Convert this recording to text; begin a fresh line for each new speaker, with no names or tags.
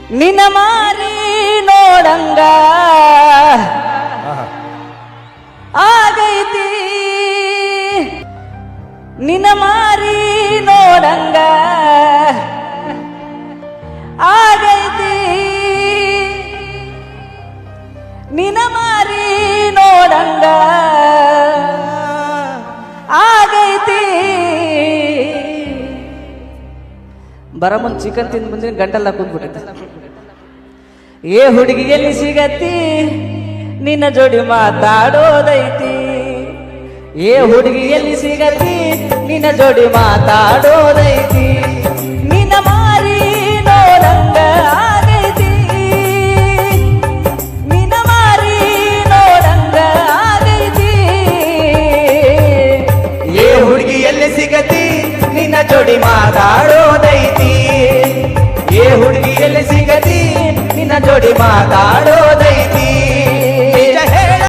ನಿನ್ನ ಮಾರಿ ನೋಡಂಗ ಆಗೈತಿ ನಿನ್ನ ಮಾರಿ ನೋಡಂಗ ಆಗೈತಿ ನಿನ್ನ ಮಾರಿ ನೋಡಂಗ ಆಗೈತಿ ಬರಮನ್ ಚಿಕನ್ ತಿಂದು ಬಂದ್ರೆ ಗಂಟೆಲ್ಲ ಕೂತ್ಬಿಟ್ಟೈತೆ ಏ ಹುಡುಗಿ ಎಲ್ಲಿ ಸಿಗತ್ತಿ ನಿನ್ನ ಜೋಡಿ ಮಾತಾಡೋದೈತಿ ಏ ಹುಡುಗಿ ಎಲ್ಲಿ ಸಿಗತ್ತಿ ನಿನ್ನ ಜೋಡಿ ಮಾತಾಡೋದೈತಿ ನಿನ್ನ ಮಾರಿ ನೋಡಂಗ ಆಗೈತಿ ನಿನ್ನ ಮಾರಿ ನೋಡಂಗ ಆಗೈತಿ
ಏ ಹುಡುಗಿ ಎಲ್ಲಿ ಸಿಗತಿ ನಿನ್ನ ಜೋಡಿ ಮಾತಾಡೋದೈತಿ ಏ ಹುಡುಗಿ ಎಲ್ಲಿ ಸಿಗತಿ ನಿನ್ನ ಜೋಡಿ ಮಾತಾಡೋದೈತಿ